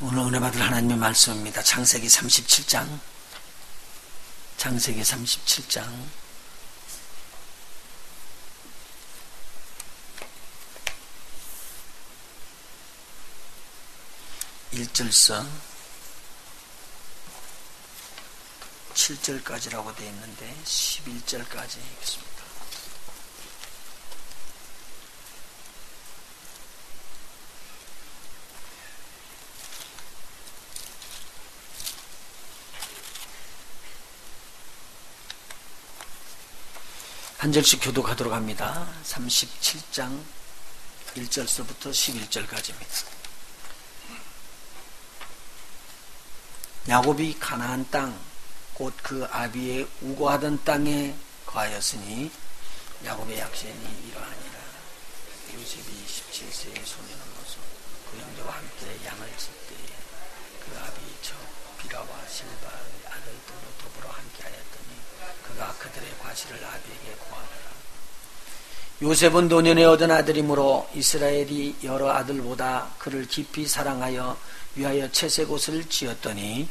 오늘 은혜 받을 하나님의 말씀입니다. 창세기 37장. 창세기 37장. 1절서 7절까지라고 되어 있는데 11절까지 읽겠습니다. 한 절씩 교독하도록 합니다. 37장 1절서부터 11절까지입니다. 야곱이 가나안 땅, 곧 그 아비의 우거하던 땅에 거하였으니 야곱의 약신이 이러하니라. 요셉이 17세의 소년을 넘어서 그 형제와 함께 양을 칠 때에 그 아비 저 비라와 실바의 아들들로 더불어 함께하였더니 그가 그들의 과실을 아비에게 고하더라. 요셉은 노년에 얻은 아들이므로 이스라엘이 여러 아들보다 그를 깊이 사랑하여 위하여 채색옷을 지었더니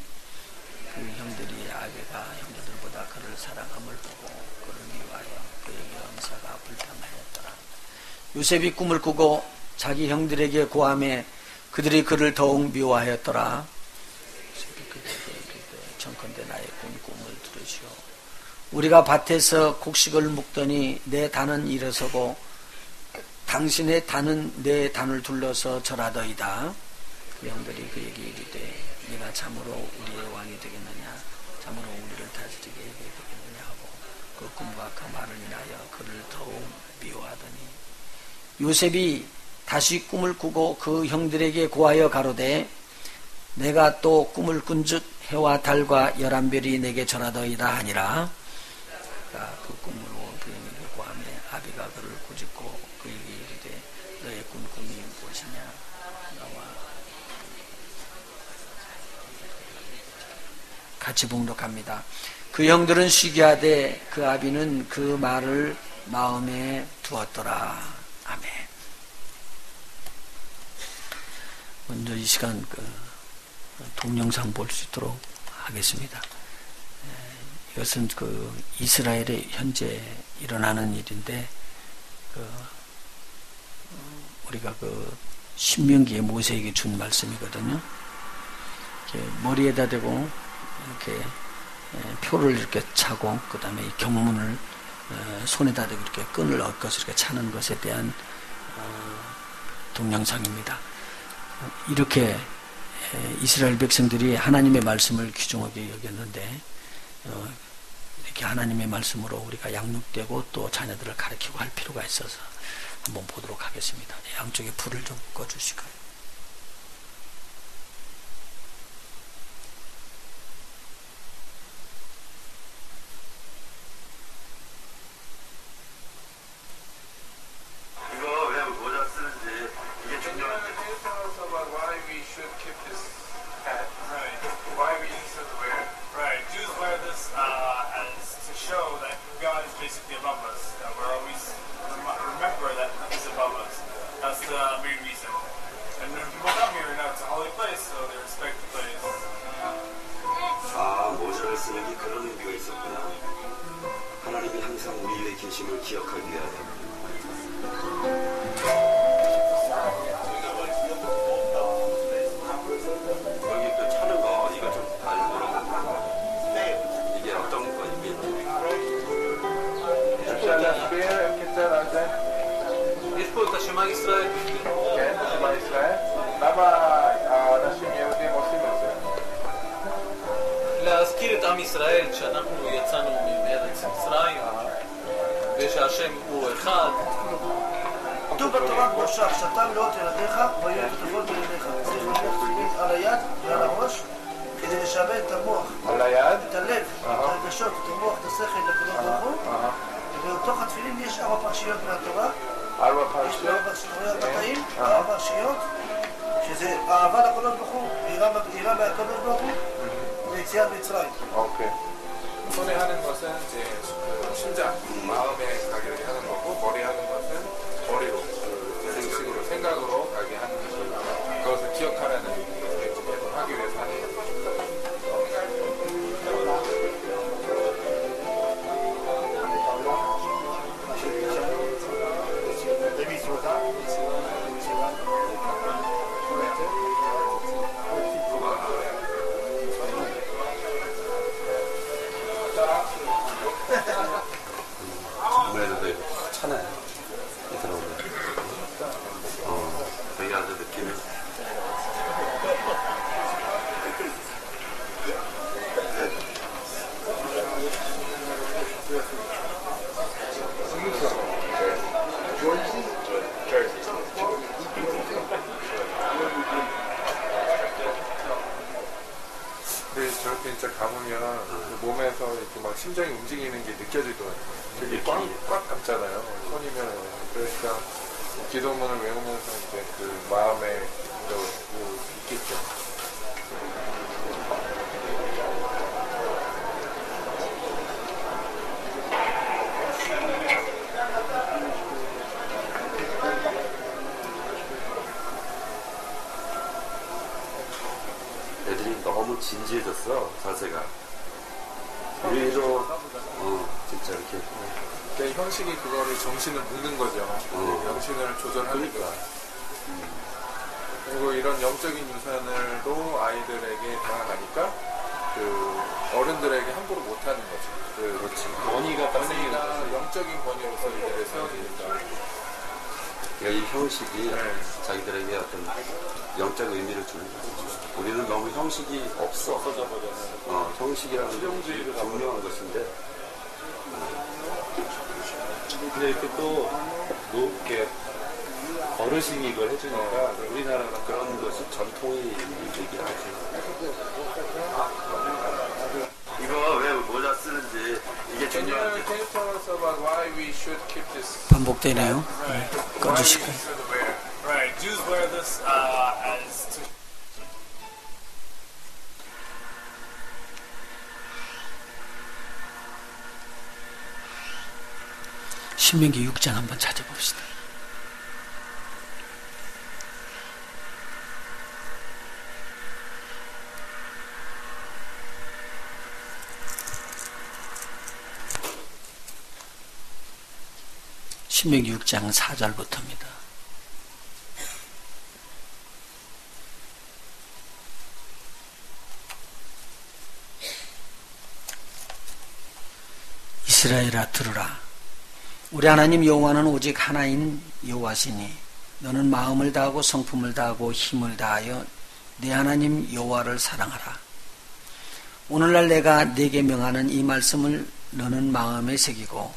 그 형들이 아비가 형제들보다 그를 사랑함을 보고 그를 미워하여 그에게 언사가 불평하였더라. 요셉이 꿈을 꾸고 자기 형들에게 고하매 그들이 그를 더욱 미워하였더라. 요셉이 그들에게 이르되 청컨대 나의 꿈을 들으시오. 우리가 밭에서 곡식을 묵더니 내 단은 일어서고 당신의 단은 내 단을 둘러서 절하더이다. 그 형들이 그에게 이르되 네가 참으로 우리의 왕이 되겠느냐, 참으로 우리를 다스리게 되겠느냐 하고 그 꿈과 그 말을 인하여 그를 더욱 미워하더니 요셉이 다시 꿈을 꾸고 그 형들에게 고하여 가로되 내가 또 꿈을 꾼즉 해와 달과 11별이 내게 전하더이다 하니라. 그 꿈으로 그 형에게 고하며 아비가 그를 꾸짖고 그에게 이르되 너의 꾼 꿈이 무엇이냐. 같이 봉독합니다. 그 형들은 쉬게 하되 그 아비는 그 말을 마음에 두었더라. 아멘. 먼저 이 시간 동영상 볼 수 있도록 하겠습니다. 이것은 이스라엘에 현재 일어나는 일인데 우리가 신명기에 모세에게 준 말씀이거든요. 이렇게 머리에다 대고 이렇게 표를 이렇게 차고 그 다음에 이 경문을 손에다 대고 이렇게 끈을 얽어서 이렇게 차는 것에 대한 동영상입니다. 이렇게 이스라엘 백성들이 하나님의 말씀을 귀중하게 여겼는데 이렇게 하나님의 말씀으로 우리가 양육되고 또 자녀들을 가르치고 할 필요가 있어서 한번 보도록 하겠습니다. 양쪽에 불을 좀 꺼주실까요? להזכיר את עם ישראל כשאנחנו יצאנו מארץ מצרים ושהשם הוא אחד. כתוב בתורה בראשה, שתם לאות ילדיך ויהיו כתובות בילדיך. צריך להניח תפילין על היד ועל הראש כדי לשעבד את המוח, את הלב, את הרגשות, את המוח, את השכל לקדוש ברוך הוא. ובתוך התפילין יש 4 פרשיות מהתורה. 4 פרשיות? יש 4 קטעים, 4 פרשיות, שזה אהבה לקדוש ברוך הוא, יראה מהקדוש ברוך הוא ויציאת מצרים. 오케이. 손에 하는 것은 이제 심장, 마음에 가게 하는 거고, 머리 하는 것은 머리로, 의식으로, 생각으로 가게 하는 것을, 그것을 기억하라는 의미로 느낌이. 근데 저렇게 진짜 가보면 몸에서 이렇게 막 심장이 움직이는 게 느껴지더라고요. 되게 꽉 감잖아요. 손이면. 그러니까 기도문을 외우면서 이제 그 마음에 있겠죠. 애들이 너무 진지해졌어, 자세가. 위로, 진짜 이렇게. 그러니까 형식이 그거를 정신을 묶는 거죠. 정신을 조절하는 거야. 그리고 이런 영적인 유산을로 아이들에게 다가가니까 그 어른들에게 함부로 못하는 거죠. 그렇지. 권위가 영적인 권위로서 이들을 세워지니까. 그러니까 이 형식이 자기들에게 어떤 영적 의미를 주는 거죠. 우리는 너무 형식이 없어. 형식이라는 게 분명한 것인데. 근데 이렇게 또 높게 어르신이 이걸 해주니까 우리나라가 그런 것이 전통이 되긴 하지. 이거 왜 모자 쓰는지 이게 중요한지. 반복되네요. 꺼주시고. Right, Jews wear this as to 신명기 6장 한번 찾아봅시다. 신명기 6장 4절부터입니다. 이스라엘아 들으라. 우리 하나님 여호와는 오직 하나인 여호와시니 너는 마음을 다하고 성품을 다하고 힘을 다하여 네 하나님 여호와를 사랑하라. 오늘날 내가 네게 명하는 이 말씀을 너는 마음에 새기고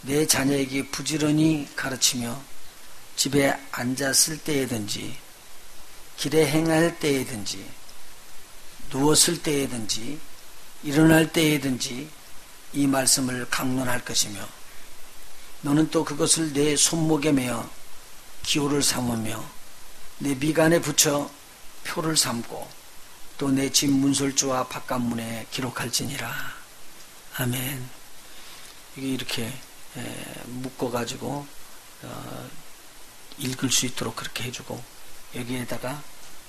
내 자녀에게 부지런히 가르치며 집에 앉았을 때에든지 길에 행할 때에든지 누웠을 때에든지 일어날 때에든지 이 말씀을 강론할 것이며 너는 또 그것을 내 손목에 매어 기호를 삼으며 내 미간에 붙여 표를 삼고 또 내 집 문설주와 바깥문에 기록할지니라. 아멘. 이게 이렇게 묶어가지고 읽을 수 있도록 그렇게 해주고 여기에다가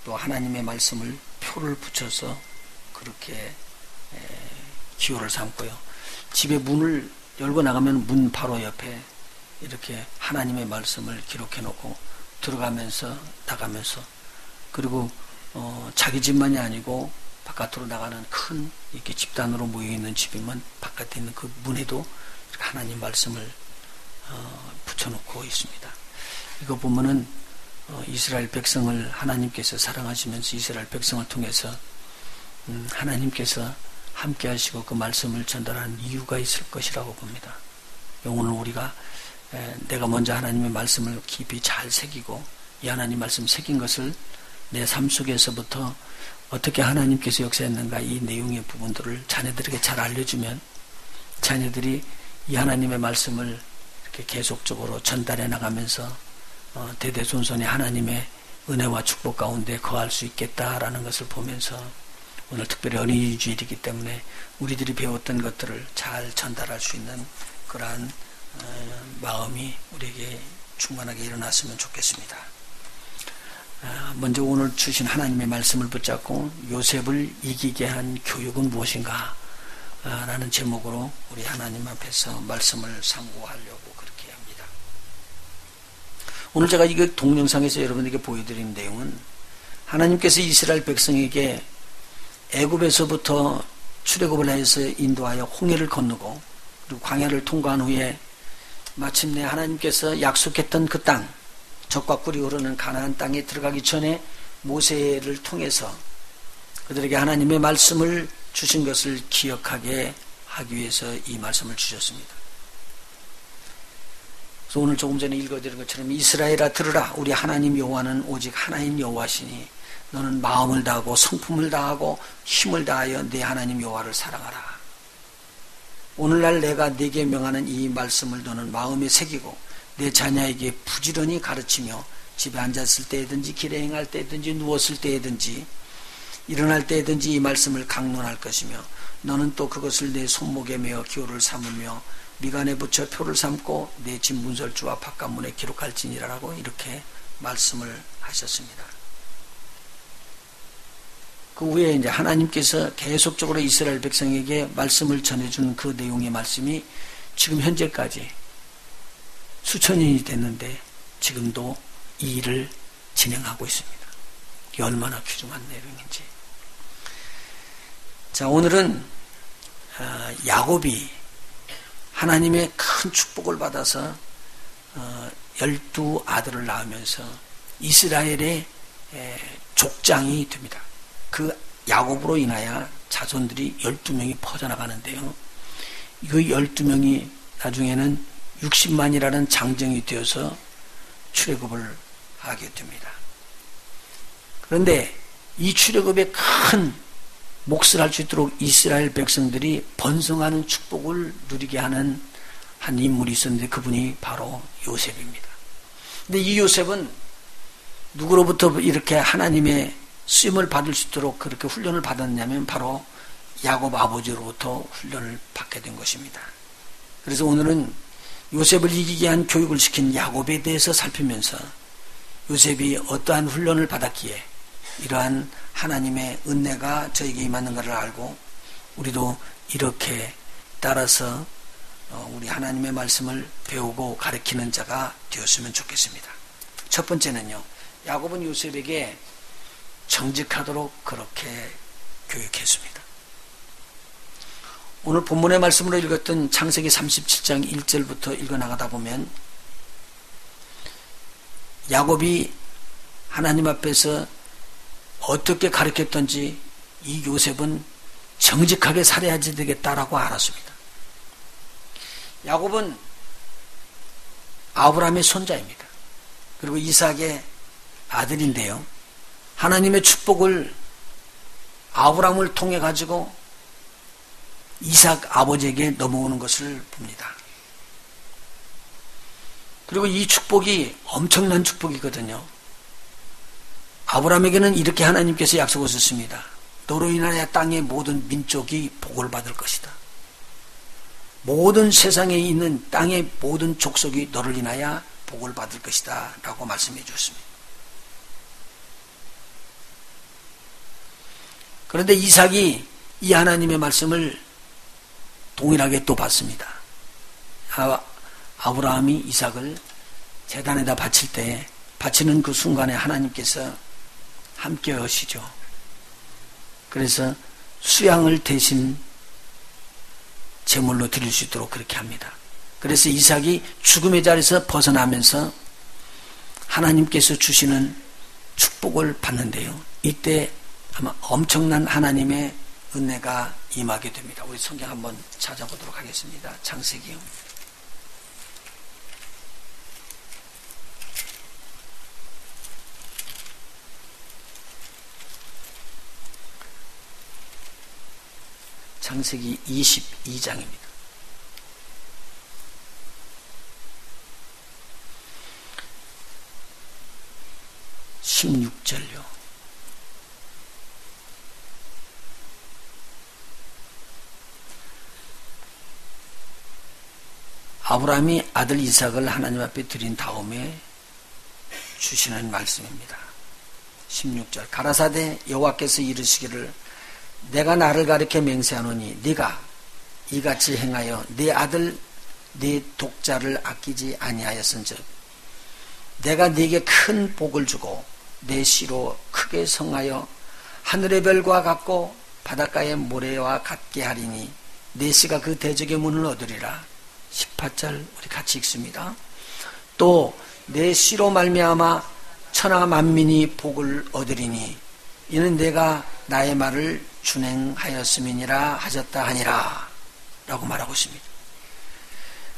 또 하나님의 말씀을 표를 붙여서 그렇게 기호를 삼고요. 집에 문을 열고 나가면 문 바로 옆에 이렇게 하나님의 말씀을 기록해 놓고 들어가면서 나가면서 그리고 자기 집만이 아니고 바깥으로 나가는 큰 이렇게 집단으로 모여 있는 집이면 바깥에 있는 그 문에도 이렇게 하나님 말씀을 붙여놓고 있습니다. 이거 보면은 이스라엘 백성을 하나님께서 사랑하시면서 이스라엘 백성을 통해서 하나님께서 함께 하시고 그 말씀을 전달하는 이유가 있을 것이라고 봅니다. 오늘 우리가 내가 먼저 하나님의 말씀을 깊이 잘 새기고 이 하나님 말씀 새긴 것을 내 삶 속에서부터 어떻게 하나님께서 역사했는가 이 내용의 부분들을 자녀들에게 잘 알려주면 자녀들이 이 하나님의 말씀을 이렇게 계속적으로 전달해 나가면서 대대손손이 하나님의 은혜와 축복 가운데 거할 수 있겠다라는 것을 보면서 오늘 특별히 어린이 주일이기 때문에 우리들이 배웠던 것들을 잘 전달할 수 있는 그러한 마음이 우리에게 충만하게 일어났으면 좋겠습니다. 먼저 오늘 주신 하나님의 말씀을 붙잡고 요셉을 이기게 한 교육은 무엇인가 라는 제목으로 우리 하나님 앞에서 말씀을 상고하려고 그렇게 합니다. 오늘 제가 이거 동영상에서 여러분에게 보여드린 내용은 하나님께서 이스라엘 백성에게 애굽에서부터 출애굽을 해서 인도하여 홍해를 건너고 그리고 광야를 통과한 후에 마침내 하나님께서 약속했던 그 땅 젖과 꿀이 흐르는 가나안 땅에 들어가기 전에 모세를 통해서 그들에게 하나님의 말씀을 주신 것을 기억하게 하기 위해서 이 말씀을 주셨습니다. 그래서 오늘 조금 전에 읽어드린 것처럼 이스라엘아 들으라. 우리 하나님 여호와는 오직 하나인 여호와시니 너는 마음을 다하고 성품을 다하고 힘을 다하여 내 하나님 여호와를 사랑하라. 오늘날 내가 네게 명하는 이 말씀을 너는 마음에 새기고 내 자녀에게 부지런히 가르치며 집에 앉았을 때든지 길에 행할 때든지 누웠을 때든지 일어날 때든지 이 말씀을 강론할 것이며 너는 또 그것을 내 손목에 메어 기호를 삼으며 미간에 붙여 표를 삼고 내 집 문설주와 바깥문에 기록할지니라라고 이렇게 말씀을 하셨습니다. 그 후에 이제 하나님께서 계속적으로 이스라엘 백성에게 말씀을 전해준 그 내용의 말씀이 지금 현재까지 수천 년이 됐는데 지금도 이 일을 진행하고 있습니다. 이게 얼마나 귀중한 내용인지. 자, 오늘은 야곱이 하나님의 큰 축복을 받아서 12아들을 낳으면서 이스라엘의 족장이 됩니다. 그 야곱으로 인하여 자손들이 12명이 퍼져나가는데요. 그 12명이 나중에는 60만이라는 장정이 되어서 출애굽을 하게 됩니다. 그런데 이 출애굽의 큰 몫을 할 수 있도록 이스라엘 백성들이 번성하는 축복을 누리게 하는 한 인물이 있었는데 그분이 바로 요셉입니다. 근데 이 요셉은 누구로부터 이렇게 하나님의 쓰임을 받을 수 있도록 그렇게 훈련을 받았냐면 바로 야곱 아버지로부터 훈련을 받게 된 것입니다. 그래서 오늘은 요셉을 이기게 한 교육을 시킨 야곱에 대해서 살피면서 요셉이 어떠한 훈련을 받았기에 이러한 하나님의 은혜가 저에게 임하는가를 알고 우리도 이렇게 따라서 우리 하나님의 말씀을 배우고 가르치는 자가 되었으면 좋겠습니다. 첫 번째는요, 야곱은 요셉에게 정직하도록 그렇게 교육했습니다. 오늘 본문의 말씀으로 읽었던 창세기 37장 1절부터 읽어나가다 보면 야곱이 하나님 앞에서 어떻게 가르쳤던지 이 요셉은 정직하게 살아야 되겠다라고 알았습니다. 야곱은 아브라함의 손자입니다. 그리고 이삭의 아들인데요. 하나님의 축복을 아브라함을 통해 가지고 이삭 아버지에게 넘어오는 것을 봅니다. 그리고 이 축복이 엄청난 축복이거든요. 아브라함에게는 이렇게 하나님께서 약속하셨습니다. 너로 인하여 땅의 모든 민족이 복을 받을 것이다. 모든 세상에 있는 땅의 모든 족속이 너를 인하여 복을 받을 것이다 라고 말씀해 주셨습니다. 그런데 이삭이 이 하나님의 말씀을 동일하게 또 받습니다. 아브라함이 이삭을 제단에다 바칠 때 바치는 그 순간에 하나님께서 함께 하시죠. 그래서 수양을 대신 제물로 드릴 수 있도록 그렇게 합니다. 그래서 이삭이 죽음의 자리에서 벗어나면서 하나님께서 주시는 축복을 받는데요. 이때 아마 엄청난 하나님의 은혜가 임하게 됩니다. 우리 성경 한번 찾아보도록 하겠습니다. 창세기요. 창세기 22장입니다. (16절요) 아브라함이 아들 이삭을 하나님 앞에 드린 다음에 주시는 말씀입니다. 16절 가라사대 여호와께서 이르시기를 내가 나를 가리켜 맹세하노니 네가 이같이 행하여 네 아들 네 독자를 아끼지 아니하였은즉 내가 네게 큰 복을 주고 내 씨로 크게 성하여 하늘의 별과 같고 바닷가의 모래와 같게 하리니 내 씨가 그 대적의 문을 얻으리라. 18절 우리 같이 읽습니다. 또 내 씨로 말미암아 천하 만민이 복을 얻으리니 이는 내가 나의 말을 준행하였음이니라 하셨다 하니라 라고 말하고 있습니다.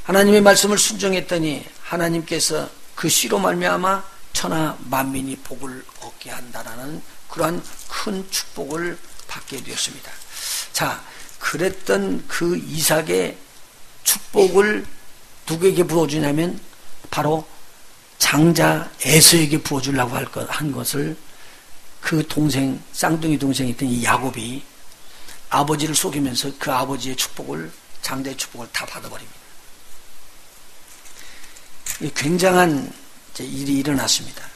하나님의 말씀을 순종했더니 하나님께서 그 씨로 말미암아 천하 만민이 복을 얻게 한다라는 그러한 큰 축복을 받게 되었습니다. 자, 그랬던 그 이삭의 축복을 누구에게 부어주냐면 바로 장자 에서에게 부어주려고 한 것을 그 동생, 쌍둥이 동생이었던 이 야곱이 아버지를 속이면서 그 아버지의 축복을, 장자의 축복을 다 받아버립니다. 굉장한 일이 일어났습니다.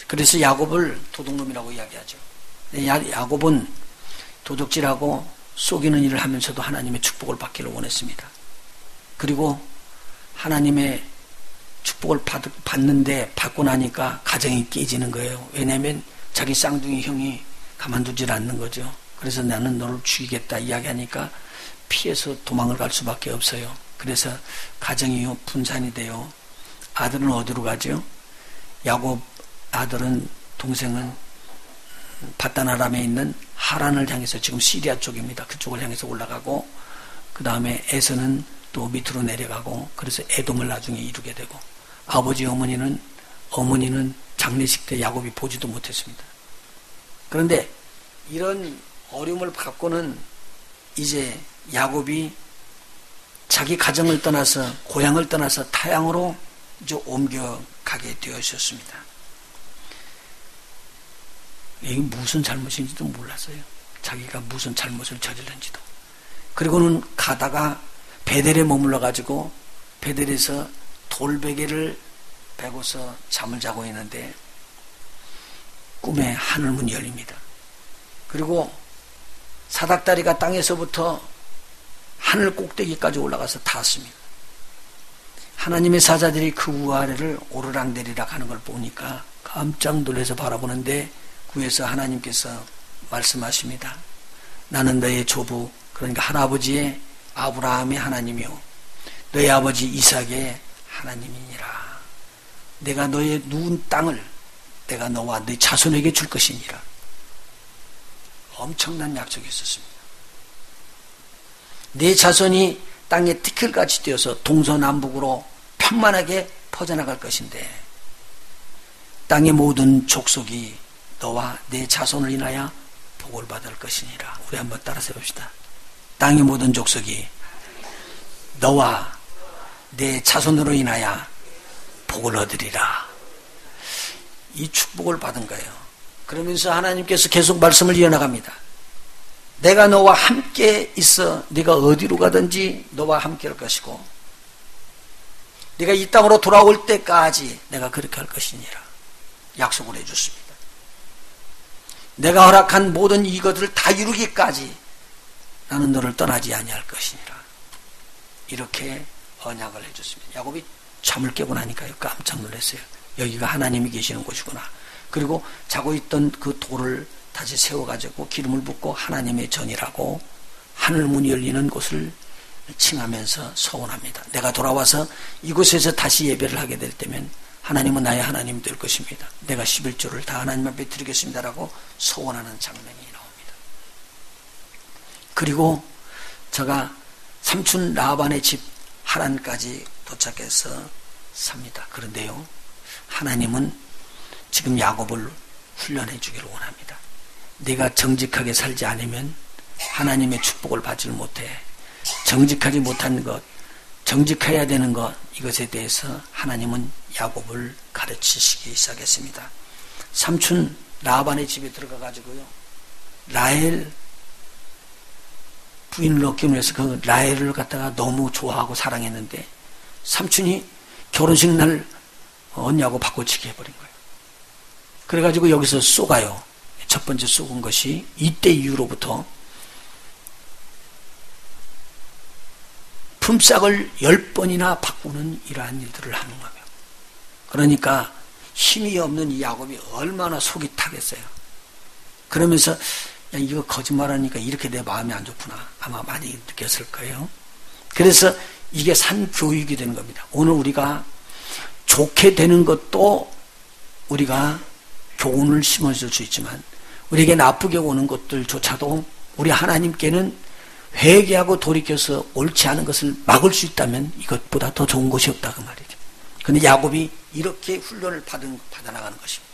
그래서 야곱을 도둑놈이라고 이야기하죠. 야곱은 도둑질하고 속이는 일을 하면서도 하나님의 축복을 받기를 원했습니다. 그리고 하나님의 축복을 받는데 받고 나니까 가정이 깨지는 거예요. 왜냐하면 자기 쌍둥이 형이 가만두질 않는 거죠. 그래서 나는 너를 죽이겠다 이야기하니까 피해서 도망을 갈 수밖에 없어요. 그래서 가정이 분산이 돼요. 아들은 어디로 가죠? 야곱 아들은, 동생은 바단 아람에 있는 하란을 향해서, 지금 시리아 쪽입니다. 그쪽을 향해서 올라가고, 그 다음에 에서는 또 밑으로 내려가고, 그래서 에돔을 나중에 이루게 되고, 아버지 어머니는 장례식 때 야곱이 보지도 못했습니다. 그런데 이런 어려움을 갖고는 이제 야곱이 자기 가정을 떠나서, 고향을 떠나서 타향으로 이제 옮겨가게 되어 있었습니다. 이게 무슨 잘못인지도 몰랐어요. 자기가 무슨 잘못을 저질렀는지도. 그리고는 가다가 베델에 머물러 가지고 베델에서 돌베개를 베고서 잠을 자고 있는데 꿈에 하늘문이 열립니다. 그리고 사닥다리가 땅에서부터 하늘 꼭대기까지 올라가서 닿았습니다. 하나님의 사자들이 그 우아래를 오르락내리락 하는 걸 보니까 깜짝 놀라서 바라보는데 구에서 하나님께서 말씀하십니다. 나는 너의 조부, 그러니까 할아버지의 아브라함의 하나님이요 너의 아버지 이삭의 하나님이니라. 내가 너의 누운 땅을 내가 너와 네 자손에게 줄 것이니라. 엄청난 약속이 있었습니다. 네 자손이 땅에 티끌같이 뛰어서 동서남북으로 편만하게 퍼져나갈 것인데 땅의 모든 족속이 너와 네 자손을 인하여 복을 받을 것이니라. 우리 한번 따라서 해봅시다. 땅의 모든 족속이 너와 내 자손으로 인하여 복을 얻으리라. 이 축복을 받은 거예요. 그러면서 하나님께서 계속 말씀을 이어나갑니다. 내가 너와 함께 있어 네가 어디로 가든지 너와 함께 할 것이고 네가 이 땅으로 돌아올 때까지 내가 그렇게 할 것이니라. 약속을 해줬습니다. 내가 허락한 모든 이것들을 다 이루기까지 나는 너를 떠나지 아니할 것이니라. 이렇게 언약을 해줬습니다. 야곱이 잠을 깨고 나니까요 깜짝 놀랐어요. 여기가 하나님이 계시는 곳이구나. 그리고 자고 있던 그 돌을 다시 세워가지고 기름을 붓고 하나님의 전이라고 하늘문이 열리는 곳을 칭하면서 서원합니다. 내가 돌아와서 이곳에서 다시 예배를 하게 될 때면 하나님은 나의 하나님이 될 것입니다. 내가 11조를 다 하나님 앞에 드리겠습니다라고 서원하는 장면이 나옵니다. 그리고 제가 삼촌 라반의 집 하란까지 도착해서 삽니다. 그런데요 하나님은 지금 야곱을 훈련해 주기를 원합니다. 네가 정직하게 살지 않으면 하나님의 축복을 받지 못해. 정직하지 못한 것, 정직해야 되는 것, 이것에 대해서 하나님은 야곱을 가르치시기 시작했습니다. 삼촌 라반의 집에 들어가 가지고요 라헬 부인을 얻기 위해서 그 라헬을 갖다가 너무 좋아하고 사랑했는데 삼촌이 결혼식 날 언니하고 바꿔치기 해버린 거예요. 그래가지고 여기서 쏘가요. 첫 번째 쏘은 것이 이때 이후로부터 품삯을 10번이나 바꾸는 이러한 일들을 하는 거예요. 그러니까 힘이 없는 이 야곱이 얼마나 속이 타겠어요. 그러면서 야, 이거 거짓말하니까 이렇게 내 마음이 안 좋구나 아마 많이 느꼈을 거예요. 그래서 이게 산교육이 되는 겁니다. 오늘 우리가 좋게 되는 것도 우리가 교훈을 심어줄 수 있지만 우리에게 나쁘게 오는 것들조차도 우리 하나님께는 회개하고 돌이켜서 옳지 않은 것을 막을 수 있다면 이것보다 더 좋은 것이 없다 그 말이죠. 그런데 야곱이 이렇게 훈련을 받아나가는 것입니다.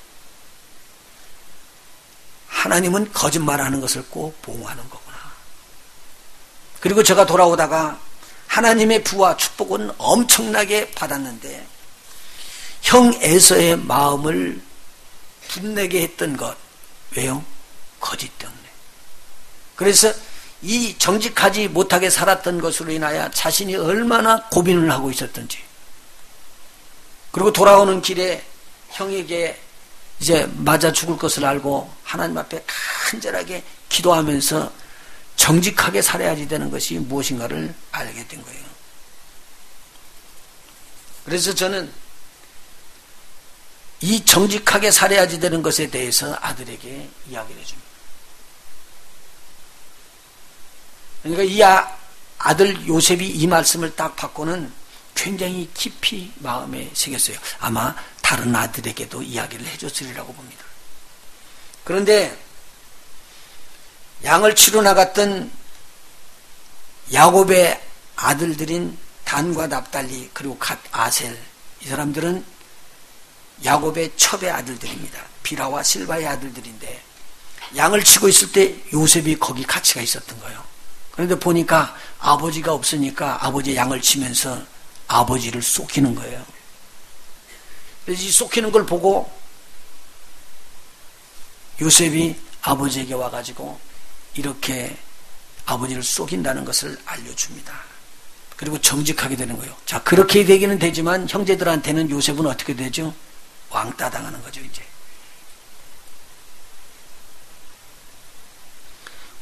하나님은 거짓말하는 것을 꼭 보호하는 거구나. 그리고 제가 돌아오다가 하나님의 부와 축복은 엄청나게 받았는데 형 에서의 마음을 분내게 했던 것. 왜요? 거짓 때문에. 그래서 이 정직하지 못하게 살았던 것으로 인하여 자신이 얼마나 고민을 하고 있었던지. 그리고 돌아오는 길에 형에게 이제 맞아 죽을 것을 알고 하나님 앞에 간절하게 기도하면서 정직하게 살아야지 되는 것이 무엇인가를 알게 된 거예요. 그래서 저는 이 정직하게 살아야지 되는 것에 대해서 아들에게 이야기를 해줍니다. 그러니까 이 아들 요셉이 이 말씀을 딱 받고는 굉장히 깊이 마음에 새겼어요. 아마 다른 아들에게도 이야기를 해줬으리라고 봅니다. 그런데 양을 치러 나갔던 야곱의 아들들인 단과 납달리 그리고 갓, 아셀, 이 사람들은 야곱의 첩의 아들들입니다. 비라와 실바의 아들들인데 양을 치고 있을 때 요셉이 거기 같이 가 있었던 거예요. 그런데 보니까 아버지가 없으니까 아버지 양을 치면서 아버지를 쏘키는 거예요. 그래서 이 쏘키는 걸 보고 요셉이 아버지에게 와가지고 이렇게 아버지를 쏘긴다는 것을 알려줍니다. 그리고 정직하게 되는 거예요. 자, 그렇게 되기는 되지만 형제들한테는 요셉은 어떻게 되죠? 왕따 당하는 거죠, 이제.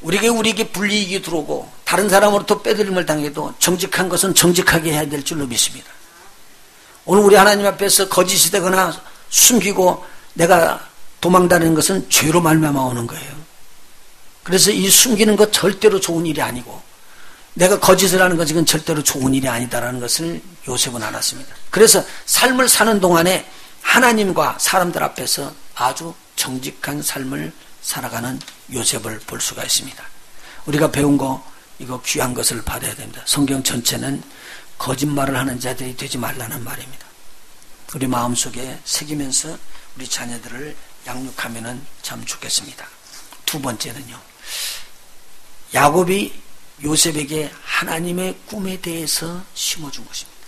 우리에게 불이익이 들어오고 다른 사람으로부터 빼들림을 당해도 정직한 것은 정직하게 해야 될 줄로 믿습니다. 오늘 우리 하나님 앞에서 거짓이 되거나 숨기고 내가 도망다니는 것은 죄로 말미암아 오는 거예요. 그래서 이 숨기는 것 절대로 좋은 일이 아니고 내가 거짓을 하는 것은 절대로 좋은 일이 아니다라는 것을 요셉은 알았습니다. 그래서 삶을 사는 동안에 하나님과 사람들 앞에서 아주 정직한 삶을 살아가는 요셉을 볼 수가 있습니다. 우리가 배운 거 이거 귀한 것을 받아야 됩니다. 성경 전체는 거짓말을 하는 자들이 되지 말라는 말입니다. 우리 마음속에 새기면서 우리 자녀들을 양육하면 참 좋겠습니다. 두 번째는요. 야곱이 요셉에게 하나님의 꿈에 대해서 심어준 것입니다.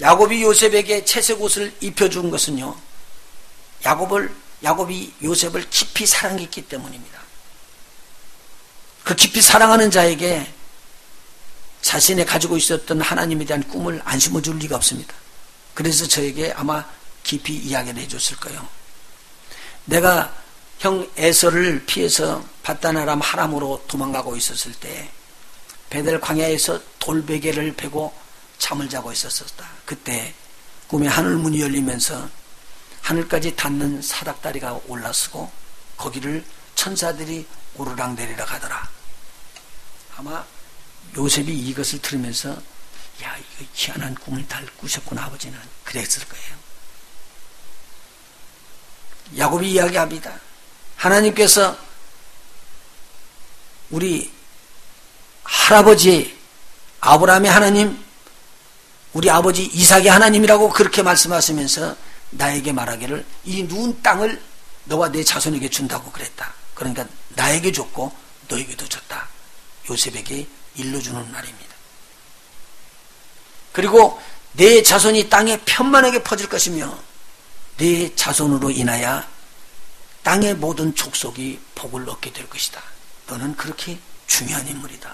야곱이 요셉에게 채색 옷을 입혀준 것은요. 야곱이 요셉을 깊이 사랑했기 때문입니다. 그 깊이 사랑하는 자에게 자신이 가지고 있었던 하나님에 대한 꿈을 안 심어줄 리가 없습니다. 그래서 저에게 아마 깊이 이야기를 해줬을 거예요. 내가 형 에서를 피해서 밧단-아람 하람으로 도망가고 있었을 때 베델 광야에서 돌베개를 베고 잠을 자고 있었다. 그때 꿈에 하늘문이 열리면서 하늘까지 닿는 사닥다리가 올라서고 거기를 천사들이 오르락내리락 하더라. 아마 요셉이 이것을 들으면서 야, 이거 희한한 꿈을 다 꾸셨구나 아버지는 그랬을 거예요. 야곱이 이야기합니다. 하나님께서 우리 할아버지 아브라함의 하나님, 우리 아버지 이삭의 하나님이라고 그렇게 말씀하시면서 나에게 말하기를 이 누운 땅을 너와 내 자손에게 준다고 그랬다. 그러니까 나에게 줬고 너에게도 줬다. 요셉에게 일러주는 말입니다. 그리고 내 자손이 땅에 편만하게 퍼질 것이며 내 자손으로 인하여 땅의 모든 족속이 복을 얻게 될 것이다. 너는 그렇게 중요한 인물이다.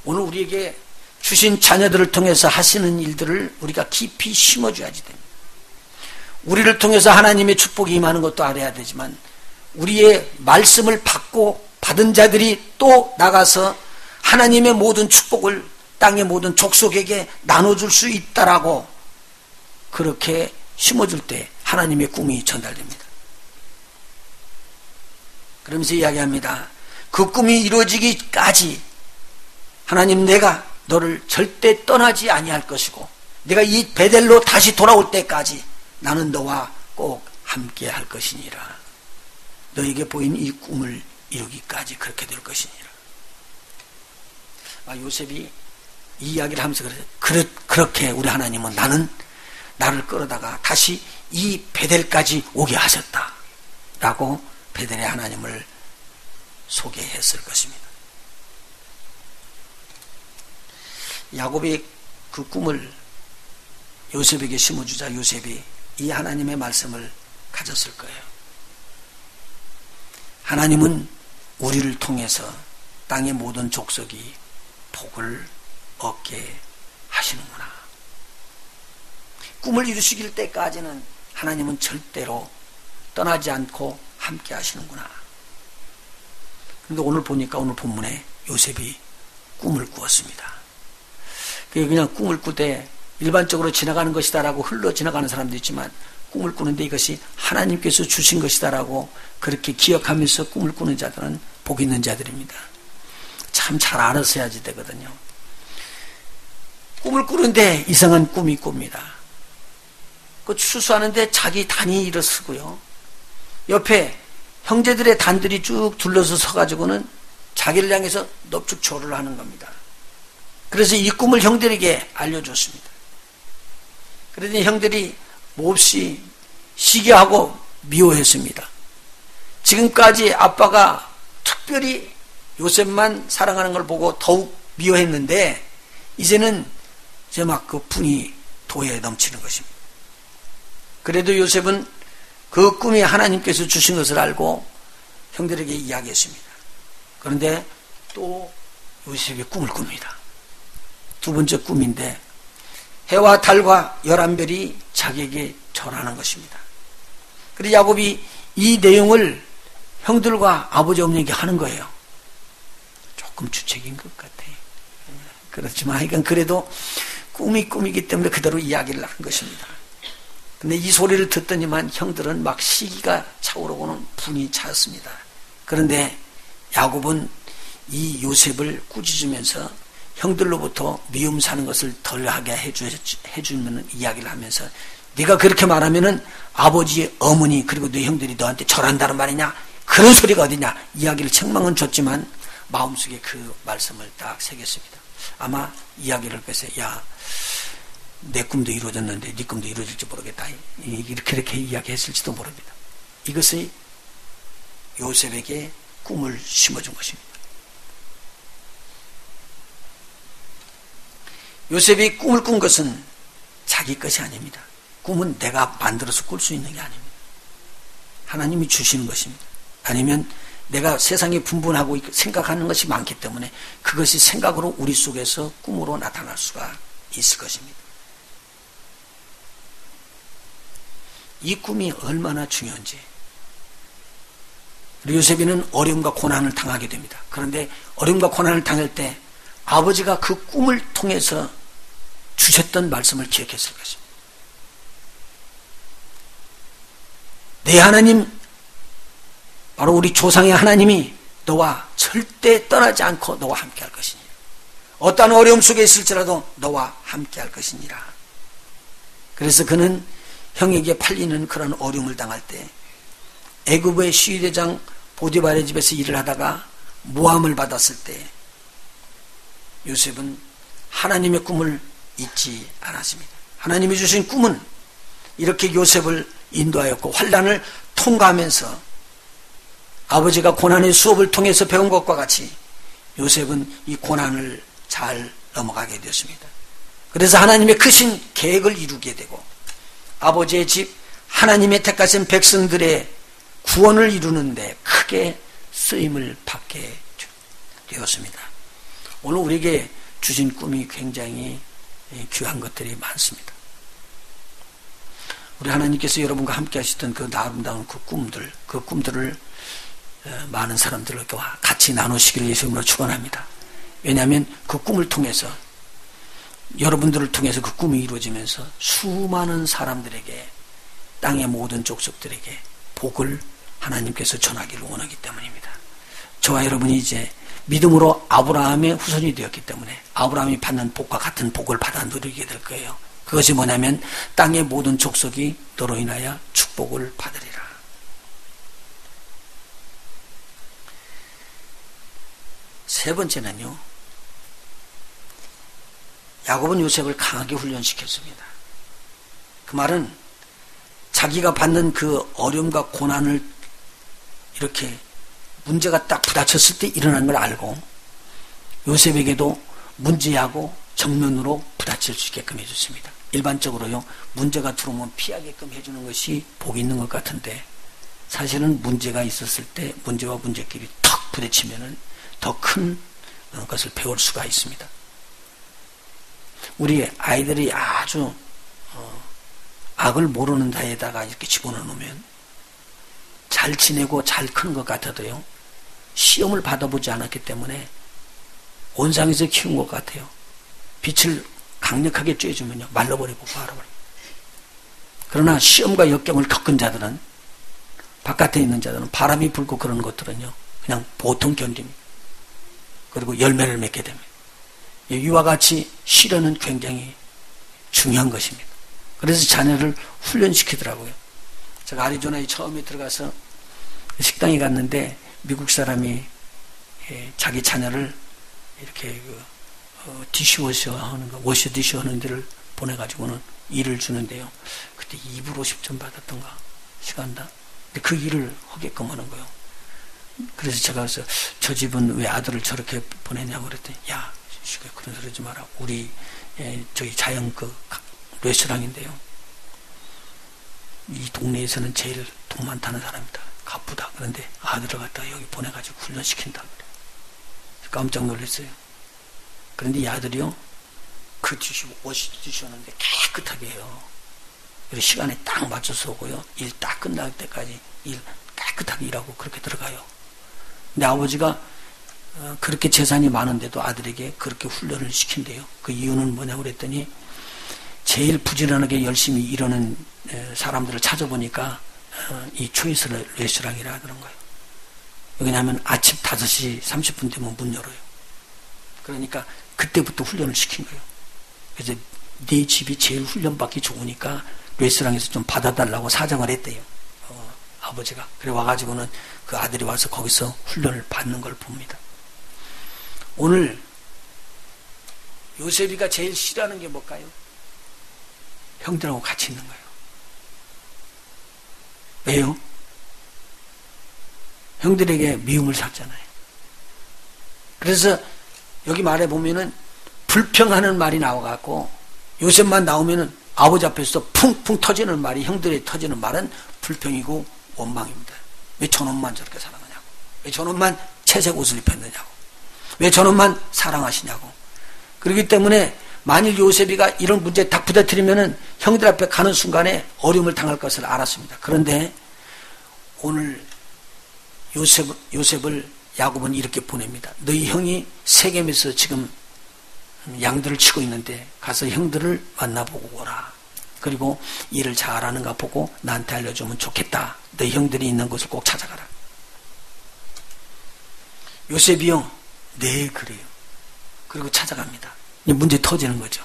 오늘 우리에게 주신 자녀들을 통해서 하시는 일들을 우리가 깊이 심어줘야지 됩니다. 우리를 통해서 하나님의 축복이 임하는 것도 알아야 되지만 우리의 말씀을 받은 자들이 또 나가서 하나님의 모든 축복을 땅의 모든 족속에게 나눠줄 수 있다라고 그렇게 심어줄 때 하나님의 꿈이 전달됩니다. 그러면서 이야기합니다. 그 꿈이 이루어지기까지 하나님, 내가 너를 절대 떠나지 아니할 것이고 내가 이 베델로 다시 돌아올 때까지 나는 너와 꼭 함께 할 것이니라. 너에게 보인 이 꿈을 이루기까지 그렇게 될 것이니라. 요셉이 이 이야기를 하면서 그렇게 우리 하나님은 나를 끌어다가 다시 이 베델까지 오게 하셨다 라고 베델의 하나님을 소개했을 것입니다. 야곱이 그 꿈을 요셉에게 심어주자 요셉이 이 하나님의 말씀을 가졌을 거예요. 하나님은 우리를 통해서 땅의 모든 족속이 복을 얻게 하시는구나. 꿈을 이루시길 때까지는 하나님은 절대로 떠나지 않고 함께 하시는구나. 그런데 오늘 보니까 오늘 본문에 요셉이 꿈을 꾸었습니다. 그냥 꿈을 꾸되 일반적으로 지나가는 것이다라고 흘러 지나가는 사람도 있지만 꿈을 꾸는데 이것이 하나님께서 주신 것이다라고 그렇게 기억하면서 꿈을 꾸는 자들은 복 있는 자들입니다. 참 잘 알았어야지 되거든요. 꿈을 꾸는데 이상한 꿈이 꿉니다. 그 추수하는데 자기 단이 일어서고요. 옆에 형제들의 단들이 쭉 둘러서 서가지고는 자기를 향해서 넙죽조를 하는 겁니다. 그래서 이 꿈을 형들에게 알려줬습니다. 그러더니 형들이 몹시 시기하고 미워했습니다. 지금까지 아빠가 특별히 요셉만 사랑하는 걸 보고 더욱 미워했는데 이제는 이제 막 그 분이 도에 넘치는 것입니다. 그래도 요셉은 그 꿈이 하나님께서 주신 것을 알고 형들에게 이야기했습니다. 그런데 또 요셉이 꿈을 꿉니다. 두 번째 꿈인데 해와 달과 11별이 자기에게 절하는 것입니다. 그래서 야곱이 이 내용을 형들과 아버지 어머니에게 하는 거예요. 조금 주책인 것 같아요. 그렇지만 하여간 그래도 꿈이 꿈이기 때문에 그대로 이야기를 한 것입니다. 근데 이 소리를 듣더니만 형들은 막 시기가 차오르고는 분이 차였습니다. 그런데 야곱은 이 요셉을 꾸짖으면서 형들로부터 미움 사는 것을 덜하게 해주면 이야기를 하면서 네가 그렇게 말하면은 아버지, 어머니 그리고 네 형들이 너한테 절한다는 말이냐? 그런 소리가 어디냐? 이야기를 책망은 줬지만 마음속에 그 말씀을 딱 새겼습니다. 아마 이야기를 빼서 내 꿈도 이루어졌는데 네 꿈도 이루어질지 모르겠다. 이렇게 이야기했을지도 모릅니다. 이것이 요셉에게 꿈을 심어준 것입니다. 요셉이 꿈을 꾼 것은 자기 것이 아닙니다. 꿈은 내가 만들어서 꿀 수 있는 게 아닙니다. 하나님이 주시는 것입니다. 아니면 내가 세상에 분분하고 생각하는 것이 많기 때문에 그것이 생각으로 우리 속에서 꿈으로 나타날 수가 있을 것입니다. 이 꿈이 얼마나 중요한지. 요셉이는 어려움과 고난을 당하게 됩니다. 그런데 어려움과 고난을 당할 때 아버지가 그 꿈을 통해서 주셨던 말씀을 기억했을 것입니다. 내 하나님, 바로 우리 조상의 하나님이 너와 절대 떠나지 않고 너와 함께 할 것이니라. 어떠한 어려움 속에 있을지라도 너와 함께 할 것이니라. 그래서 그는 형에게 팔리는 그런 어려움을 당할 때 애굽의 시위대장 보디발의 집에서 일을 하다가 모함을 받았을 때 요셉은 하나님의 꿈을 잊지 않았습니다. 하나님이 주신 꿈은 이렇게 요셉을 인도하였고 환난을 통과하면서 아버지가 고난의 수업을 통해서 배운 것과 같이 요셉은 이 고난을 잘 넘어가게 되었습니다. 그래서 하나님의 크신 계획을 이루게 되고 아버지의 집 하나님의 택하신 백성들의 구원을 이루는데 크게 쓰임을 받게 되었습니다. 오늘 우리에게 주신 꿈이 굉장히 귀한 것들이 많습니다. 우리 하나님께서 여러분과 함께 하시던 그 아름다운 그 꿈들을 많은 사람들과 같이 나누시기를 예수님으로 축원합니다. 왜냐하면 그 꿈을 통해서 여러분들을 통해서 그 꿈이 이루어지면서 수많은 사람들에게 땅의 모든 족속들에게 복을 하나님께서 전하기를 원하기 때문입니다. 저와 여러분이 이제 믿음으로 아브라함의 후손이 되었기 때문에 아브라함이 받는 복과 같은 복을 받아 누리게 될 거예요. 그것이 뭐냐면 땅의 모든 족속이 너로 인하여 축복을 받으리라. 세 번째는요, 야곱은 요셉을 강하게 훈련시켰습니다. 그 말은 자기가 받는 그 어려움과 고난을 이렇게 문제가 딱 부닥쳤을 때 일어나는 걸 알고 요셉에게도 문제하고 정면으로 부닥칠 수 있게끔 해줬습니다. 일반적으로요, 문제가 들어오면 피하게끔 해주는 것이 복이 있는 것 같은데 사실은 문제가 있었을 때 문제와 문제끼리 턱 부딪히면은 더 큰 것을 배울 수가 있습니다. 우리 아이들이 아주 악을 모르는 데에다가 이렇게 집어넣으면 잘 지내고 잘 크는 것 같아도요, 시험을 받아보지 않았기 때문에 온상에서 키운 것 같아요. 빛을 강력하게 쬐주면요, 말라버리고 말아버리고. 그러나 시험과 역경을 겪은 자들은, 바깥에 있는 자들은, 바람이 불고 그러는 것들은요, 그냥 보통 견딥니다. 그리고 열매를 맺게 됩니다. 이와 같이 시련은 굉장히 중요한 것입니다. 그래서 자녀를 훈련시키더라고요. 제가 아리조나에 처음에 들어가서 식당에 갔는데 미국 사람이 자기 자녀를 이렇게 디시워셔 하는 거, 워셔 디시 하는 데를 보내가지고는 일을 주는데요. 그때 250점 받았던가 시간당. 근데 그 일을 하게끔 하는 거예요. 그래서 제가 그래서 저 집은 왜 아들을 저렇게 보내냐고 그랬더니, 야, 그런 소리 하지 마라. 우리 저희 자연 그 레스토랑인데요, 이 동네에서는 제일 돈 많다는 사람이다. 가쁘다. 그런데 아들을 갖다가 여기 보내가지고 훈련시킨다. 그래. 깜짝 놀랐어요. 그런데 이 아들이요, 그 워시 디시 하는데 깨끗하게 해요. 그래서 시간에 딱 맞춰서 오고요, 일 딱 끝날 때까지 일 깨끗하게 일하고 그렇게 들어가요. 근데 아버지가 그렇게 재산이 많은데도 아들에게 그렇게 훈련을 시킨대요. 그 이유는 뭐냐고 그랬더니, 제일 부지런하게 열심히 일하는 사람들을 찾아보니까 이 초이스 레스토랑이라 그런 거예요. 왜냐하면 아침 5시 30분 되면 문 열어요. 그러니까 그때부터 훈련을 시킨 거예요. 그래서 네 집이 제일 훈련받기 좋으니까 레스토랑에서 좀 받아달라고 사정을 했대요. 아버지가. 그래 와가지고는 그 아들이 와서 거기서 훈련을 받는 걸 봅니다. 오늘 요셉이가 제일 싫어하는 게 뭘까요? 형들하고 같이 있는 거예요. 왜요? 형들에게 미움을 샀잖아요. 그래서 여기 말해 보면은 불평하는 말이 나와갖고 요셉만 나오면은 아버지 앞에서 풍풍 터지는 말이, 형들이 터지는 말은 불평이고 원망입니다. 왜 저놈만 저렇게 사랑하냐고, 왜 저놈만 채색 옷을 입혔느냐고, 왜 저놈만 사랑하시냐고. 그렇기 때문에 만일 요셉이가 이런 문제에 딱 부딪히면은 형들 앞에 가는 순간에 어려움을 당할 것을 알았습니다. 그런데 오늘 요셉을 야곱은 이렇게 보냅니다. 너희 형이 세겜에서 지금 양들을 치고 있는데 가서 형들을 만나보고 오라. 그리고 일을 잘하는가 보고 나한테 알려주면 좋겠다. 너희 형들이 있는 곳을 꼭 찾아가라. 요셉이요, 네, 그래요. 그리고 찾아갑니다. 문제 터지는 거죠.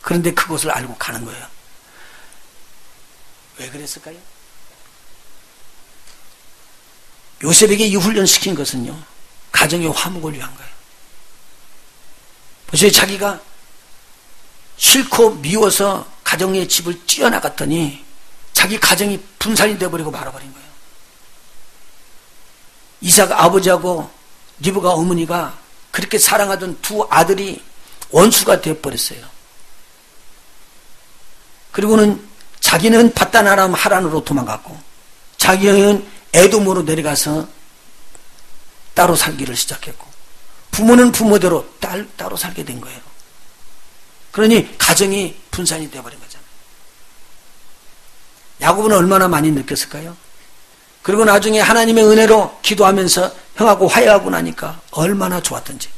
그런데 그것을 알고 가는 거예요. 왜 그랬을까요? 요셉에게 이 훈련시킨 것은요, 가정의 화목을 위한 거예요. 보세요. 자기가 싫고 미워서 가정의 집을 뛰어나갔더니 자기 가정이 분산이 되어버리고 말아버린 거예요. 이삭 아버지하고 리브가 어머니가 그렇게 사랑하던 두 아들이 원수가 되어버렸어요. 그리고는 자기는 바단 아람 하란으로 도망갔고 자기는 에돔으로 내려가서 따로 살기를 시작했고 부모는 부모대로 따로 살게 된 거예요. 그러니 가정이 분산이 되어버린 거잖아요. 야곱은 얼마나 많이 느꼈을까요? 그리고 나중에 하나님의 은혜로 기도하면서 형하고 화해하고 나니까 얼마나 좋았던지.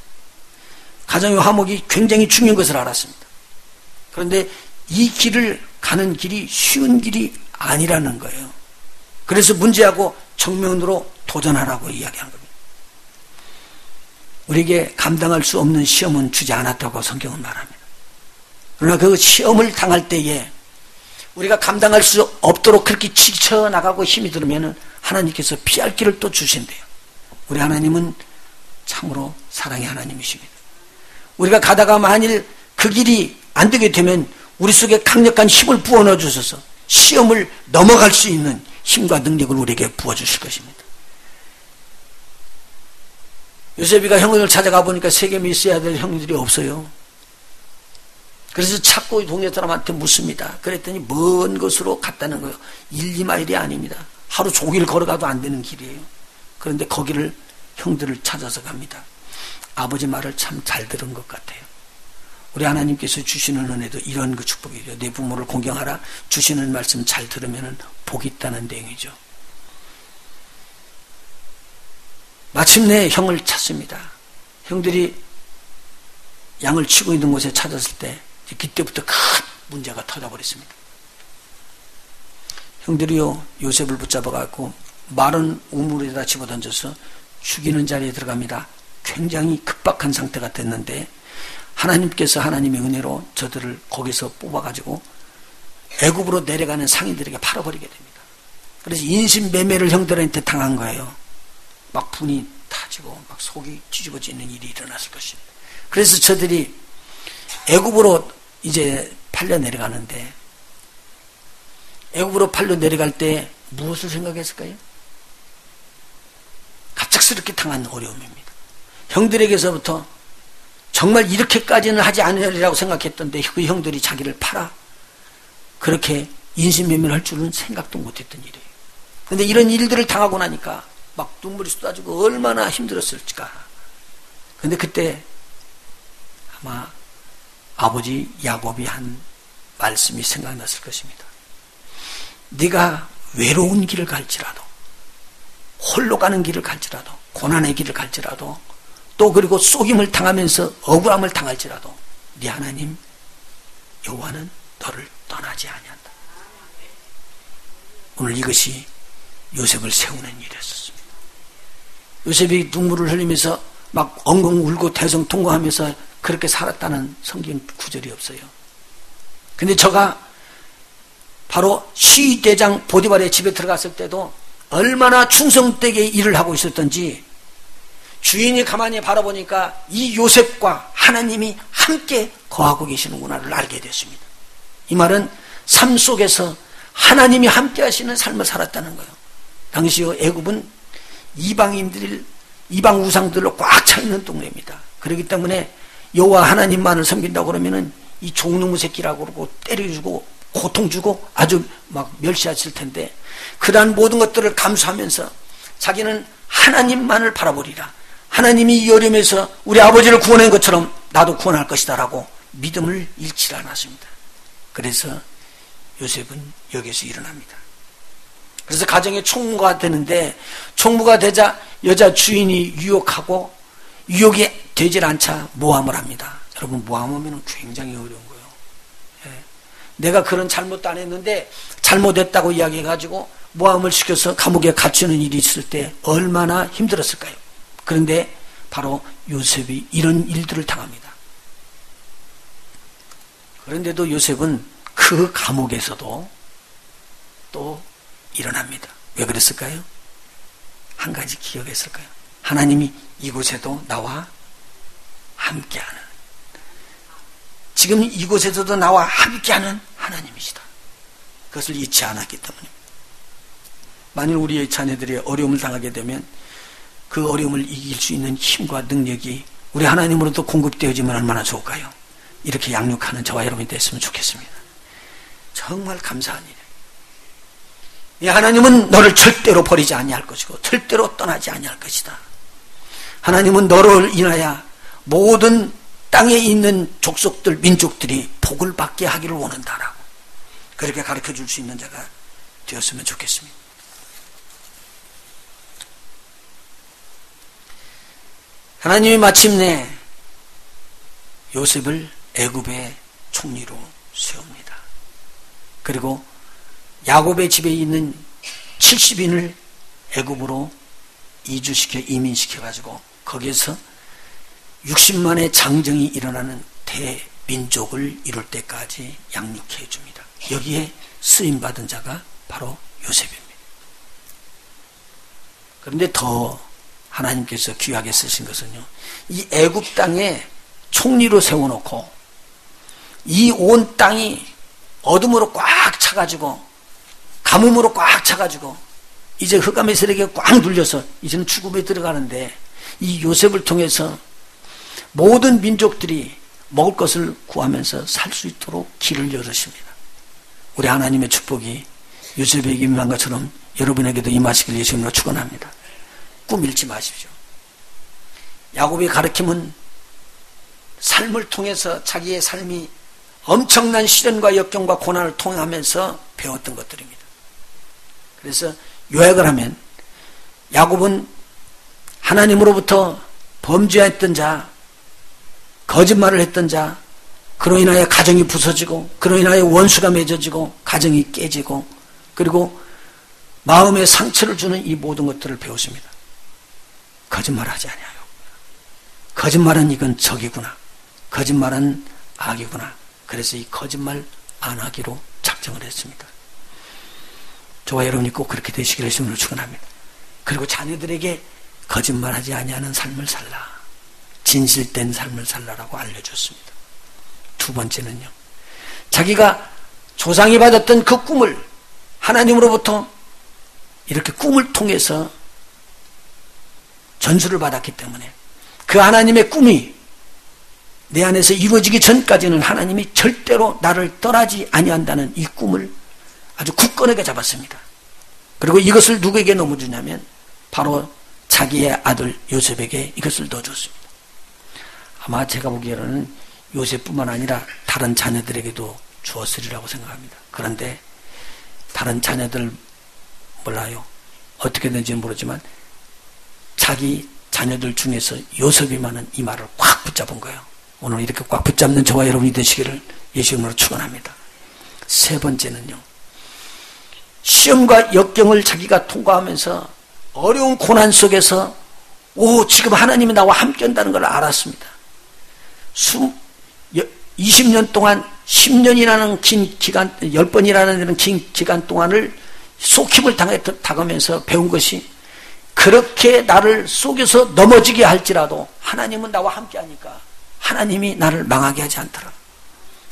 가정의 화목이 굉장히 중요한 것을 알았습니다. 그런데 이 길을 가는 길이 쉬운 길이 아니라는 거예요. 그래서 문제하고 정면으로 도전하라고 이야기한 겁니다. 우리에게 감당할 수 없는 시험은 주지 않았다고 성경은 말합니다. 그러나 그 시험을 당할 때에 우리가 감당할 수 없도록 그렇게 지쳐나가고 힘이 들면 하나님께서 피할 길을 또 주신대요. 우리 하나님은 참으로 사랑의 하나님이십니다. 우리가 가다가 만일 그 길이 안 되게 되면 우리 속에 강력한 힘을 부어넣어 주셔서 시험을 넘어갈 수 있는 힘과 능력을 우리에게 부어주실 것입니다. 요셉이가 형을 찾아가 보니까 세겜에 있어야 될 형들이 없어요. 그래서 찾고 동네 사람한테 묻습니다. 그랬더니 먼 곳으로 갔다는 거예요. 1, 2마일이 아닙니다. 하루 종일 걸어가도 안 되는 길이에요. 그런데 거기를 형들을 찾아서 갑니다. 아버지 말을 참 잘 들은 것 같아요. 우리 하나님께서 주시는 은혜도 이런 그 축복이죠. 내 부모를 공경하라. 주시는 말씀 잘 들으면 복이 있다는 내용이죠. 마침내 형을 찾습니다. 형들이 양을 치고 있는 곳에 찾았을 때 그때부터 큰 문제가 터져버렸습니다. 형들이요 요셉을 붙잡아갖고 마른 우물에다 집어던져서 죽이는 자리에 들어갑니다. 굉장히 급박한 상태가 됐는데 하나님께서 하나님의 은혜로 저들을 거기서 뽑아가지고 애굽으로 내려가는 상인들에게 팔아버리게 됩니다. 그래서 인신매매를 형들한테 당한 거예요. 막 분이 타지고 막 속이 뒤집어지는 일이 일어났을 것입니다. 그래서 저들이 애굽으로 이제 팔려 내려가는데 애굽으로 팔려 내려갈 때 무엇을 생각했을까요? 갑작스럽게 당한 어려움입니다. 형들에게서부터 정말 이렇게까지는 하지 않으리라고 생각했던데 그 형들이 자기를 팔아 그렇게 인신매매를 할 줄은 생각도 못했던 일이에요. 그런데 이런 일들을 당하고 나니까 막 눈물이 쏟아지고 얼마나 힘들었을까. 그런데 그때 아마 아버지 야곱이 한 말씀이 생각났을 것입니다. 네가 외로운 길을 갈지라도 홀로 가는 길을 갈지라도 고난의 길을 갈지라도 또 그리고 속임을 당하면서 억울함을 당할지라도 네 하나님 여호와는 너를 떠나지 아니한다. 오늘 이것이 요셉을 세우는 일이었습니다. 요셉이 눈물을 흘리면서 막 엉엉 울고 대성통곡하면서 그렇게 살았다는 성경 구절이 없어요. 근데 저가 바로 시대장 보디발의 집에 들어갔을 때도 얼마나 충성되게 일을 하고 있었던지 주인이 가만히 바라보니까 이 요셉과 하나님이 함께 거하고 계시는구나를 알게 됐습니다. 이 말은 삶 속에서 하나님이 함께 하시는 삶을 살았다는 거예요. 당시 애굽은 이방 우상들로 꽉 차 있는 동네입니다. 그렇기 때문에 여호와 하나님만을 섬긴다고 그러면은 이 종놈의 새끼라고 그러고 때려주고 고통 주고 아주 막 멸시하실 텐데 그러한 모든 것들을 감수하면서 자기는 하나님만을 바라보리라. 하나님이 이 어려움에서 우리 아버지를 구원한 것처럼 나도 구원할 것이다 라고 믿음을 잃지 않았습니다. 그래서 요셉은 여기서 일어납니다. 그래서 가정의 총무가 되는데 총무가 되자 여자 주인이 유혹하고 유혹이 되질 않자 모함을 합니다. 여러분 모함하면 굉장히 어려운 거예요. 예. 내가 그런 잘못도 안 했는데 잘못했다고 이야기해가지고 모함을 시켜서 감옥에 갇히는 일이 있을 때 얼마나 힘들었을까요? 그런데 바로 요셉이 이런 일들을 당합니다. 그런데도 요셉은 그 감옥에서도 또 일어납니다. 왜 그랬을까요? 한 가지 기억했을까요? 하나님이 이곳에도 나와 함께하는, 지금 이곳에서도 나와 함께하는 하나님이시다. 그것을 잊지 않았기 때문입니다. 만일 우리의 자녀들이 어려움을 당하게 되면 그 어려움을 이길 수 있는 힘과 능력이 우리 하나님으로부터 공급되어지면 얼마나 좋을까요? 이렇게 양육하는 저와 여러분이 됐으면 좋겠습니다. 정말 감사한 일이에요. 이 하나님은 너를 절대로 버리지 아니할 것이고 절대로 떠나지 아니할 것이다. 하나님은 너를 인하여 모든 땅에 있는 족속들, 민족들이 복을 받게 하기를 원한다라고 그렇게 가르쳐줄 수 있는 자가 되었으면 좋겠습니다. 하나님이 마침내 요셉을 애굽의 총리로 세웁니다. 그리고 야곱의 집에 있는 70인을 애굽으로 이주시켜 이민시켜가지고 거기에서 60만의 장정이 일어나는 대민족을 이룰 때까지 양육해 줍니다. 여기에 쓰임받은 자가 바로 요셉입니다. 그런데 더 하나님께서 귀하게 쓰신 것은요, 이 애굽 땅에 총리로 세워놓고 이 온 땅이 어둠으로 꽉 차가지고 가뭄으로 꽉 차가지고 이제 흑암의 세력에 꽉 눌려서 이제는 죽음에 들어가는데 이 요셉을 통해서 모든 민족들이 먹을 것을 구하면서 살 수 있도록 길을 열으십니다. 우리 하나님의 축복이 요셉에게 임한 것처럼 여러분에게도 임하시길 예수님으로 축원합니다. 꿈 잃지 마십시오. 야곱의 가르침은 삶을 통해서 자기의 삶이 엄청난 시련과 역경과 고난을 통하면서 배웠던 것들입니다. 그래서 요약을 하면 야곱은 하나님으로부터 범죄했던 자, 거짓말을 했던 자, 그로 인하여 가정이 부서지고 그로 인하여 원수가 맺어지고 가정이 깨지고 그리고 마음에 상처를 주는 이 모든 것들을 배웠습니다. 거짓말하지 아니하여. 거짓말은 이건 적이구나. 거짓말은 악이구나. 그래서 이 거짓말 안 하기로 작정을 했습니다. 저와 여러분이 꼭 그렇게 되시기를 주님으로 축원합니다. 그리고 자녀들에게 거짓말하지 아니하는 삶을 살라. 진실된 삶을 살라라고 알려줬습니다. 두 번째는요, 자기가 조상이 받았던 그 꿈을 하나님으로부터 이렇게 꿈을 통해서 전수를 받았기 때문에 그 하나님의 꿈이 내 안에서 이루어지기 전까지는 하나님이 절대로 나를 떠나지 아니한다는 이 꿈을 아주 굳건하게 잡았습니다. 그리고 이것을 누구에게 넘어주냐면 바로 자기의 아들 요셉에게 이것을 넣어줬습니다. 아마 제가 보기에는 요셉뿐만 아니라 다른 자녀들에게도 주었으리라고 생각합니다. 그런데 다른 자녀들 몰라요. 어떻게 된지는 모르지만 자기 자녀들 중에서 요셉이만은 이 말을 꽉 붙잡은 거예요. 오늘 이렇게 꽉 붙잡는 저와 여러분이 되시기를 예수님으로 축원합니다. 세 번째는요, 시험과 역경을 자기가 통과하면서 어려운 고난 속에서 지금 하나님이 나와 함께 한다는 걸 알았습니다. 20년 동안 10년이라는 긴 기간, 10번이라는 긴 기간 동안을 속힘을 당하면서 배운 것이 그렇게 나를 속여서 넘어지게 할지라도 하나님은 나와 함께 하니까 하나님이 나를 망하게 하지 않더라.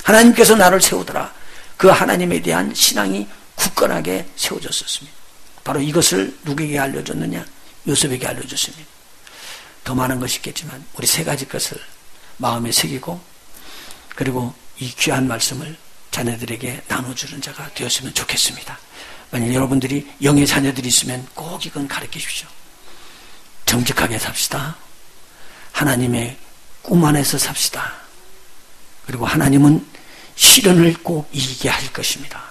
하나님께서 나를 세우더라. 그 하나님에 대한 신앙이 굳건하게 세워졌었습니다. 바로 이것을 누구에게 알려줬느냐? 요셉에게 알려줬습니다. 더 많은 것이 있겠지만 우리 세 가지 것을 마음에 새기고 그리고 이 귀한 말씀을 자녀들에게 나눠주는 자가 되었으면 좋겠습니다. 만약 여러분들이 영의 자녀들이 있으면 꼭 이건 가르쳐 주십시오. 정직하게 삽시다. 하나님의 꿈 안에서 삽시다. 그리고 하나님은 시련을 꼭 이기게 할 것입니다.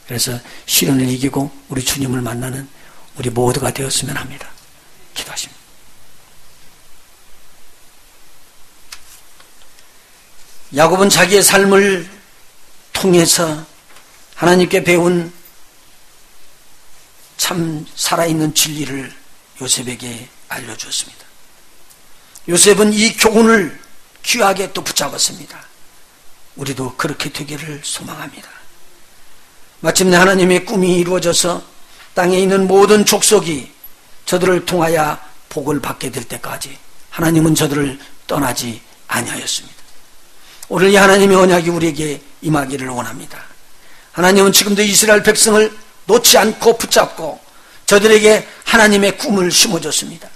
그래서 시련을 이기고 우리 주님을 만나는 우리 모두가 되었으면 합니다. 기도하십니다. 야곱은 자기의 삶을 통해서 하나님께 배운 참 살아있는 진리를 요셉에게 알려주었습니다. 요셉은 이 교훈을 귀하게 또 붙잡았습니다. 우리도 그렇게 되기를 소망합니다. 마침내 하나님의 꿈이 이루어져서 땅에 있는 모든 족속이 저들을 통하여 복을 받게 될 때까지 하나님은 저들을 떠나지 아니하였습니다. 오늘 이 하나님의 언약이 우리에게 임하기를 원합니다. 하나님은 지금도 이스라엘 백성을 놓지 않고 붙잡고 저들에게 하나님의 꿈을 심어줬습니다.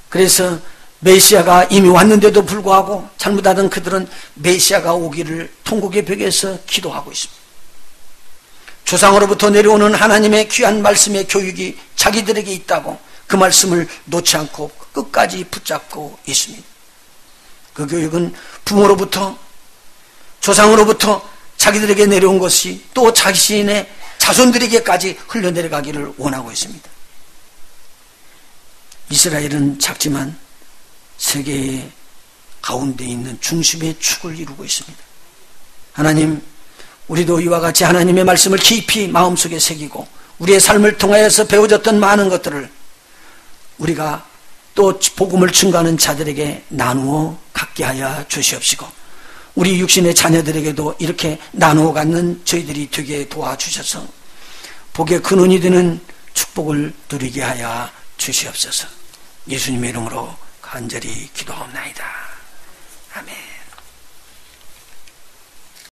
그래서 메시아가 이미 왔는데도 불구하고 잘못하던 그들은 메시아가 오기를 통곡의 벽에서 기도하고 있습니다. 조상으로부터 내려오는 하나님의 귀한 말씀의 교육이 자기들에게 있다고 그 말씀을 놓지 않고 끝까지 붙잡고 있습니다. 그 교육은 부모로부터 조상으로부터 자기들에게 내려온 것이 또 자신의 자손들에게까지 흘러내려가기를 원하고 있습니다. 이스라엘은 작지만 세계의 가운데 있는 중심의 축을 이루고 있습니다. 하나님, 우리도 이와 같이 하나님의 말씀을 깊이 마음속에 새기고 우리의 삶을 통하여서 배워졌던 많은 것들을 우리가 또 복음을 증거하는 자들에게 나누어 갖게 하여 주시옵시고 우리 육신의 자녀들에게도 이렇게 나누어 갖는 저희들이 되게 도와주셔서 복의 근원이 되는 축복을 누리게 하여 주시옵소서. 예수님의 이름으로 간절히 기도하옵나이다. 아멘.